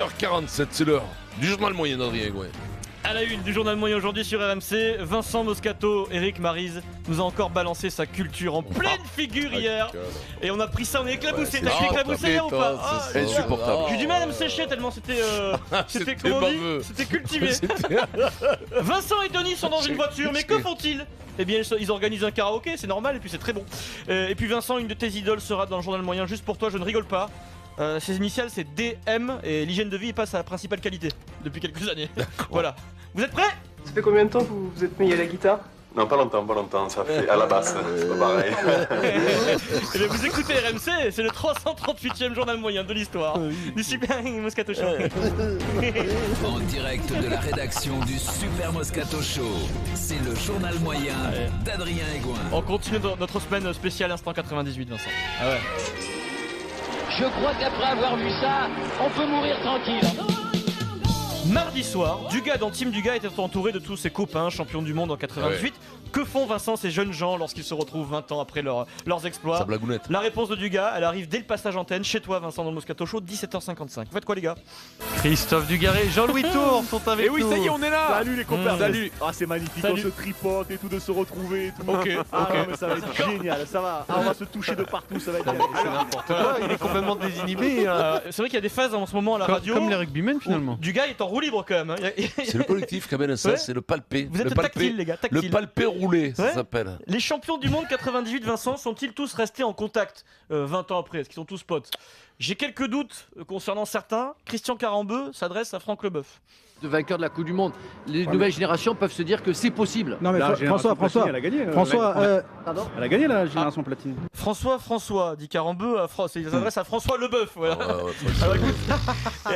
h47, c'est l'heure du journal moyen d'Adrien Gouin. À la une du journal moyen aujourd'hui sur RMC, Vincent Moscato, Eric Maryse nous a encore balancé sa culture en pleine figure hier. Et on a pris ça, on est éclabousé. T'as été éclabousé hier ou pas? C'est insupportable. J'ai du mal à me sécher tellement c'était comment on dit, c'était cultivé. Vincent et Denis sont dans une voiture, mais que font-ils? Eh bien ils organisent un karaoké, c'est normal, et puis c'est très bon. Et puis Vincent, une de tes idoles sera dans le journal moyen juste pour toi, je ne rigole pas. Ses initiales c'est DM et l'hygiène de vie passe à la principale qualité depuis quelques années. Voilà. Vous êtes prêts? Ça fait combien de temps que vous êtes mis à la guitare? Non, pas longtemps, ça fait à la basse, c'est pas pareil. Et bien vous écoutez RMC, c'est le 338e journal moyen de l'histoire du Super Moscato Show. En direct de la rédaction du Super Moscato Show, c'est le journal moyen d'Adrien Aigouin. On continue notre semaine spéciale Instant 98, Vincent. Ah ouais. Je crois qu'après avoir vu ça, on peut mourir tranquille. Mardi soir, Dugas dans Team Dugas était entouré de tous ses copains, champions du monde en 88. Que font Vincent ces jeunes gens lorsqu'ils se retrouvent 20 ans après leurs exploits? Sa blagounette. La réponse de Dugas, elle arrive dès le passage antenne, chez toi Vincent dans le Moscato Show, 17h55. Vous faites quoi les gars? Christophe Dugarry, Jean-Louis Tour sont avec nous. Et oui, ça y est, on est là. Salut les copains. Salut. Ah, c'est magnifique, Salut. on se tripote et tout, de se retrouver et tout. Ok. Ah non, mais ça va être génial, ça va. Ah, on va se toucher de partout, ça va être génial. C'est n'importe quoi, il est complètement désinhibé. C'est vrai qu'il y a des phases en ce moment à la radio. Comme les rugbymen finalement. Dugas est en roue libre quand même. Hein. C'est le collectif qui amène ça, Ouais. c'est le palpé. Vous êtes le tactile les gars, Le tactile. palpé roulé, ça Ouais. s'appelle. Les champions du monde 98, Vincent, sont-ils tous restés en contact 20 ans après? Est-ce qu'ils sont tous potes? J'ai quelques doutes concernant certains. Christian Carambeu s'adresse à Franck Leboeuf. De vainqueur de la Coupe du Monde. Les nouvelles générations peuvent se dire que c'est possible. Non, mais François, elle a gagné. Pardon. Elle a gagné la génération platine. François, dit Carambeu à France. Il s'adresse à François Leboeuf. Voilà. Alors,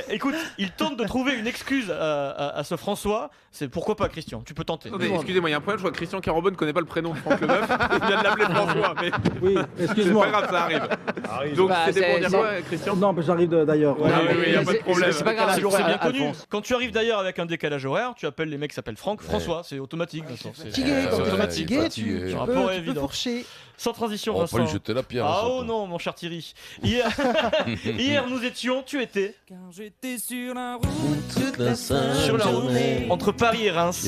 écoute, il tente de trouver une excuse à ce François. C'est pourquoi pas, Christian? Tu peux tenter. Attendez, excusez-moi, il y a un problème, je vois que Christian Carambeu ne connaît pas le prénom de Franck Leboeuf. Il vient de l'appeler François, mais Oui, c'est excuse-moi. pas grave, ça arrive. Donc Bah, c'était pour c'est- dire quoi, Christian? Non, mais j'arrive d'ailleurs. Ouais, oui, y a pas de problème. C'est pas grave. C'est bien connu. Alphonse. Quand tu arrives d'ailleurs avec un décalage horaire, tu appelles les mecs qui s'appellent Franck, François. C'est automatique, Vincent. Fatigué, quand t'es fatigué, fatigué. tu Le rapport est peux évident. fourcher. Sans transition, On va Vincent. pas lui jeter la pierre. Ah Vincent. oh non, mon cher Thierry. Hier, tu étais sur la route entre Paris et Reims.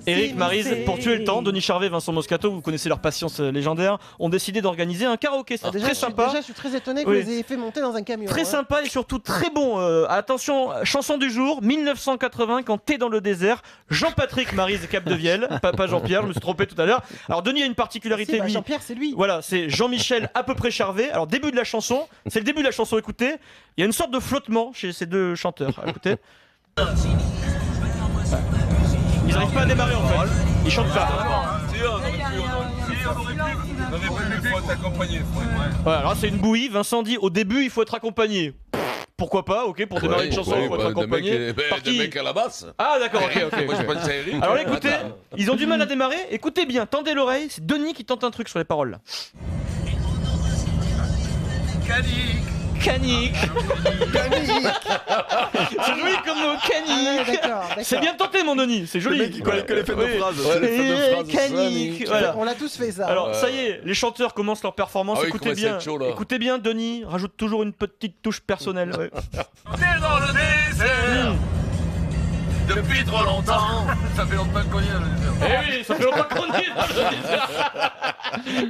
Eric Maryse, pour tuer le temps, Denis Charvet, Vincent Moscato, vous connaissez leur patience légendaire, ont décidé d'organiser un karaoké. C'est très sympa. Déjà, je suis très étonné que Oui. vous les ayez fait monter dans un camion. Très sympa et surtout très bon. Attention, chanson du jour, 1980, quand t'es dans le désert. Jean-Patrick Maryse Capdevielle, pas Jean-Pierre, je me suis trompé tout à l'heure. Alors Denis a une particularité, lui. Jean-Pierre, c'est lui. Voilà, c'est Jean-Michel à peu près Charvet. Alors début de la chanson, c'est le début de la chanson, écoutez. Il y a une sorte de flottement chez ces deux chanteurs. Écoutez. Ils n'arrivent pas à démarrer en fait. Ils chantent pas. Voilà, alors c'est une bouillie. Vincent dit au début il faut être accompagné. Pourquoi pas, ok, pour démarrer une chanson, il faut être accompagné. Par Des qui? mecs à la basse. Ah d'accord, ok. Moi j'ai pas dit ça à Eric. Alors écoutez, ils ont du mal à démarrer. Écoutez bien, tendez l'oreille. C'est Denis qui tente un truc sur les paroles là. Canique. C'est joli comme mot, canique. C'est bien tenté mon Denis, c'est joli. Il connaît que les faits de phrases. Canique. Voilà. On l'a tous fait ça. Alors ça y est, les chanteurs commencent leur performance. Ah oui, Écoutez comment bien, c'est chaud, là. écoutez bien, Denis rajoute toujours une petite touche personnelle. Ouais. T'es dans le désert depuis trop longtemps. Ça fait longtemps qu'on y est. Eh oui, ça fait longtemps qu'on est dans le désert.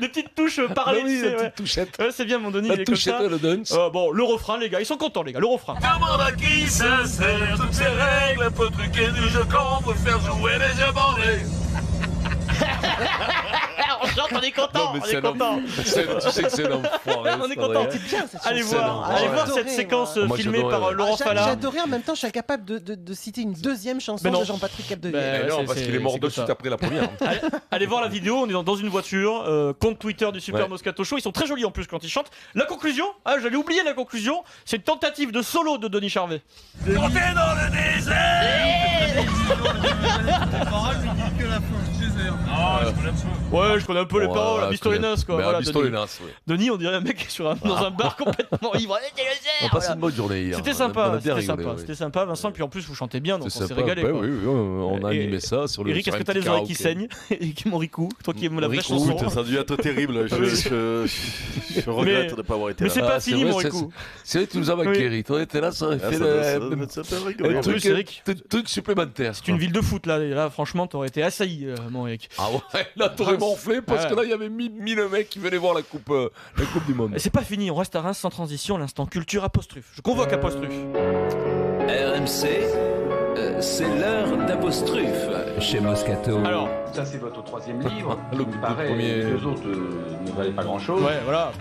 Des petites touches parlées, Oui, tu sais, la ouais. petite touchette. Ouais, c'est bien mon Denis, il La est comme touchette, ça. le dance. Bon, le refrain les gars, ils sont contents les gars, le refrain. Demande à qui ça sert toutes ces règles un peu truquées du jeu qu'on peut faire jouer les yeux bandés. On chante, on est content, Non, mais on c'est est content. Tu sais que c'est l'enfoiré. On est content. C'est bien cette Allez chanson. voir, Ah, allez j'ai voir adoré, cette séquence moi. Moi, filmée j'adorais, par ouais. Laurent J'ai Fallard. adoré, en même temps, je suis incapable de citer une deuxième chanson Mais non. de Jean-Patrick Capdevielle. Ben, Non, c'est- parce c'est- qu'il est mort c'est de que suite ça. après la première. Allez voir la vidéo, on est dans une voiture, compte Twitter du Super Ouais. Moscato Show, ils sont très jolis en plus quand ils chantent. La conclusion, j'allais oublier la conclusion, c'est une tentative de solo de Denis Charvet. Quand t'es dans le désert. Ouais, je comprenez un peu les paroles, la Bistolinas quoi. Bah, Voilà, Bistolinas, oui. Denis, on dirait un mec dans un bar complètement ivre. On passe une bonne journée hier. C'était sympa, c'était sympa, Vincent. Puis en plus, vous chantez bien, donc on s'est régalé. Bah, oui, on a animé ça sur le. Eric, est-ce que t'as les oreilles qui saignent? Eric Moricou, toi qui aimes la vraie chanson. Ça a dû être terrible. Je regrette de ne pas avoir été là. Mais c'est pas fini, Moricou. C'est vrai que tu nous as manqué, Eric. On était là, ça aurait fait un truc supplémentaire. C'est une ville de foot là, franchement, t'aurais été assailli, mon Eric. Ah ouais, là t'aurais morflé parce que là il y avait 1000 mecs qui venaient voir la coupe du monde. Et c'est pas fini, on reste à Reims sans transition, l'instant culture apostrophe. Je convoque apostrophe. RMC, c'est l'heure d'apostrophe chez Moscato. Alors, ça c'est votre 3e livre. Le premier. Les deux autres ne valaient pas grand chose. Ouais, voilà.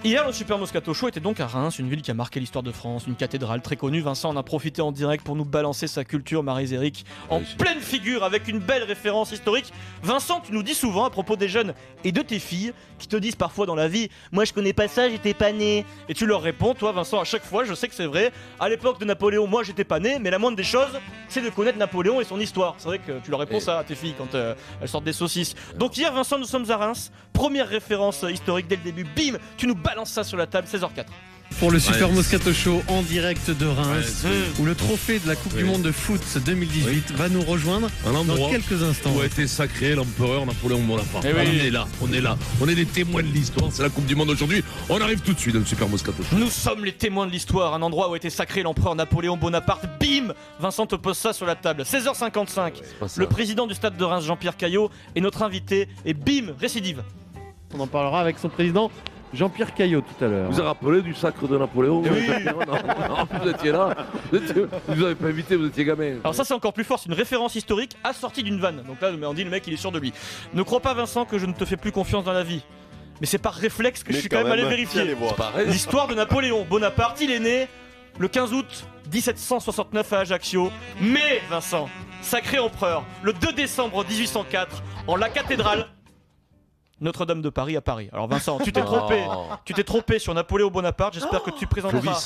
Hier, le Super Moscato Show était donc à Reims, une ville qui a marqué l'histoire de France, une cathédrale très connue. Vincent en a profité en direct pour nous balancer sa culture, Marie-Eric, en pleine figure avec une belle référence historique. Vincent, tu nous dis souvent à propos des jeunes et de tes filles qui te disent parfois dans la vie « Moi je connais pas ça, j'étais pas né ». Et tu leur réponds, toi Vincent, à chaque fois, je sais que c'est vrai, à l'époque de Napoléon, moi j'étais pas né, mais la moindre des choses, c'est de connaître Napoléon et son histoire. C'est vrai que tu leur réponds ça à tes filles quand elles sortent des saucisses. Donc hier, Vincent, nous sommes à Reims, première référence historique dès le début, bim, tu nous balances ça sur la table, 16h04. Pour le Super Moscato Show en direct de Reims, où le trophée de la Coupe du Monde de foot 2018 va nous rejoindre dans quelques instants. Où a été sacré l'empereur Napoléon Bonaparte. On est là, on est des témoins de l'histoire, c'est la Coupe du Monde aujourd'hui. On arrive tout de suite dans le Super Moscato Show. Nous sommes les témoins de l'histoire, un endroit où a été sacré l'empereur Napoléon Bonaparte. Bim, Vincent te pose ça sur la table. 16h55, le président du stade de Reims, Jean-Pierre Caillot, est notre invité et bim, récidive. On en parlera avec son président Jean-Pierre Caillot tout à l'heure. Vous vous rappelez du sacre de Napoléon? Non, vous étiez là. Vous n'avez pas invité, vous étiez gamin. Alors ça c'est encore plus fort, c'est une référence historique assortie d'une vanne. Donc là on dit le mec il est sûr de lui. Ne crois pas Vincent que je ne te fais plus confiance dans la vie. Mais c'est par réflexe que je suis quand même allé vérifier. L'histoire de Napoléon Bonaparte, il est né le 15 août 1769 à Ajaccio. Mais Vincent, sacré empereur, le 2 décembre 1804 en la cathédrale Notre-Dame de Paris à Paris. Alors Vincent, tu t'es trompé sur Napoléon Bonaparte. J'espère que tu présenteras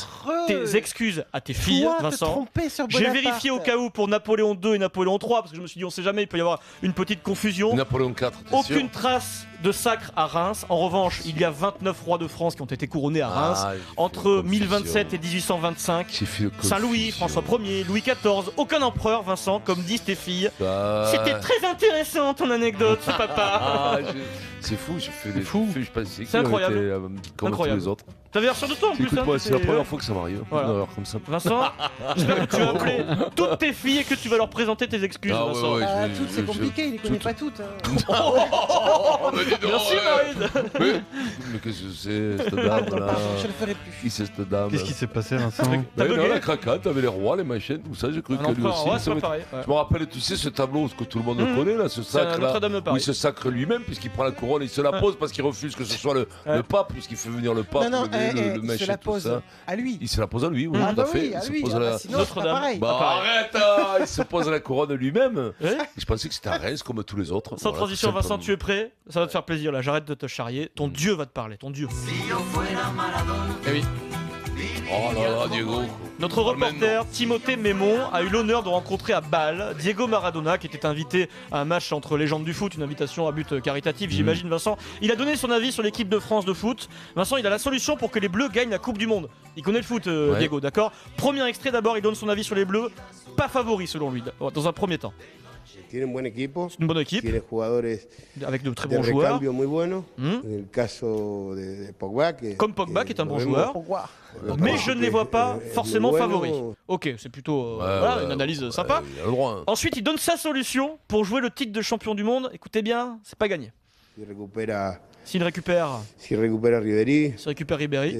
tes excuses à tes filles, Vincent. J'ai vérifié au cas où pour Napoléon II et Napoléon III parce que je me suis dit on sait jamais, il peut y avoir une petite confusion. Napoléon IV. Aucune trace de sacre à Reims. En revanche, il y a 29 rois de France qui ont été couronnés à Reims entre 1027 et 1825. Saint-Louis, François Ier, Louis XIV. Aucun empereur, Vincent, comme disent tes filles. C'était très intéressant ton anecdote, papa. C'est fou, j'ai fait des fous. Je pensais c'est incroyable. Comme tous les autres. T'avais l'air sûr de toi en plus. C'est la première fois que ça m'arrive. Voilà. Comme ça. Vincent, j'espère que tu vas appeler toutes tes filles et que tu vas leur présenter tes excuses. Vincent. Toutes, c'est compliqué, il les connaît pas toutes. Merci Maryse. Mais qu'est-ce que c'est cette dame là? Je le ferai plus. Qui c'est cette dame? Qu'est-ce qui s'est passé Vincent? La craquante, t'avais les rois, les machines, tout ça, j'ai cru que lui aussi. C'est pas pareil. Je me rappelle, tu sais, ce tableau que tout le monde connaît là, ce sacre là. Oui, il se sacre lui-même puisqu'il prend la couronne, il se la pose parce qu'il refuse que ce soit le pape, puisqu'il fait venir le pape, le il se la pose à lui. Il se la pose à lui, oui, tout à fait. Il se pose à la Notre-Dame. Arrête, il se pose à la couronne lui-même. Je pensais que c'était à Reims comme tous les autres. Sans transition, Vincent, tu es prêt? Ça va te faire plaisir là, j'arrête de te charrier. Ton Dieu va te parler, ton Dieu. Eh oui. Oh là là, Diego. Notre reporter Timothée Mémon a eu l'honneur de rencontrer à Bâle Diego Maradona qui était invité à un match entre légendes du foot, une invitation à but caritatif j'imagine Vincent. Il a donné son avis sur l'équipe de France de foot. Vincent, il a la solution pour que les Bleus gagnent la Coupe du Monde. Il connaît le foot Diego, d'accord? Premier extrait d'abord, il donne son avis sur les Bleus. Pas favori selon lui, dans un premier temps. Tiene un buen equipo. Une bonne équipe. Tiene jugadores avec de très bons joueurs. Muy bueno. En el caso de Pogba, comme Pogba qui est un bon joueur. Mais je ne les vois pas forcément favoris. Ok, c'est plutôt une analyse sympa. Ensuite, il donne sa solution pour jouer le titre de champion du monde. Écoutez bien, c'est pas gagné. S'il récupère Ribéry. S'il récupère Ribéry.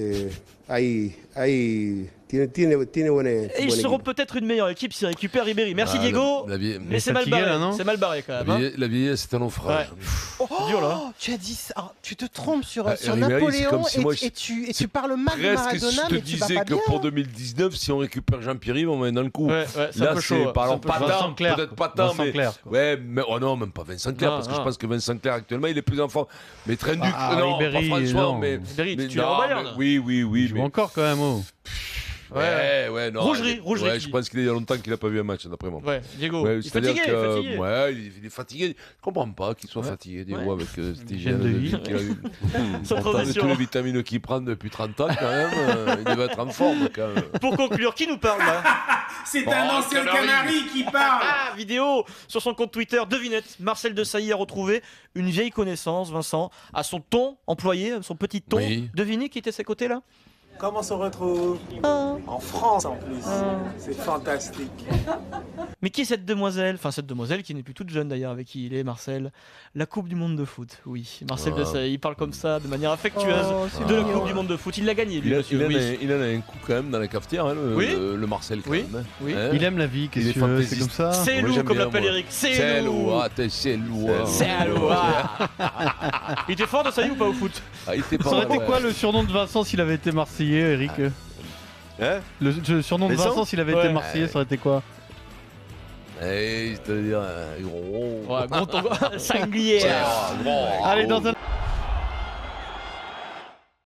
Et ils seront peut-être une meilleure équipe s'ils récupèrent Ribéry. Merci Diego. Mais c'est mal barré. C'est mal barré quand même. La vieillesse, c'est un naufrage. C'est dur là. Tu as dit ça. Tu te trompes sur Napoléon et tu parles mal de Maradona, mais tu vas pas bien. Je disais que pour 2019, si on récupère Jean-Pierre, on met dans le coup. C'est un peu chaud. Alors pas tant, peut-être pas tant, mais mais non, même pas Vincent Clerc, parce que je pense que Vincent Clerc actuellement, il est plus en forme. Mais Trenduc, non, pas François, mais Ribéry, tu es au Bayern. Oui. Il joue encore quand même. Ouais, non. Rougerie. Ouais, je pense qu'il y a longtemps qu'il n'a pas vu un match, d'après moi. Ouais, Diego. Ouais, il est fatigué. Ouais, il est fatigué. Je comprends pas qu'il soit fatigué, Diego, avec cette hygiène de vie qu'il a eu. Sans transition. Toutes les vitamines qu'il prend depuis 30 ans, quand même, il devait être en forme, quand même. Pour conclure, qui nous parle là? C'est un ancien canari qui parle. Vidéo sur son compte Twitter. Devinette, Marcel Desailly a retrouvé une vieille connaissance, Vincent, à son ton employé, son petit ton. Oui. Devinez qui était à ses côtés là? Comment on se retrouve en France en plus. C'est fantastique. Mais qui est cette demoiselle? Enfin, cette demoiselle qui n'est plus toute jeune d'ailleurs, avec qui il est, Marcel. La Coupe du Monde de foot, oui. Marcel Desailly, il parle comme ça, de manière affectueuse, de la Coupe du Monde de foot. Il l'a gagné, lui. Il en a un coup quand même dans la cafetière, hein, le Marcel, quand même. Oui. Hein, il aime la vie, qu'est-ce que tu veux, c'est comme ça. C'est loup, comme l'appelle Eric. C'est loup. C'est loup. Il était fort Desailly ou pas au foot? Ça aurait été quoi le surnom de Vincent s'il avait été Marseillais, Eric? Le surnom de Vincent s'il avait été Marseillais, ça aurait été quoi? C'est-à-dire gros. Sanglier. Allez, dans un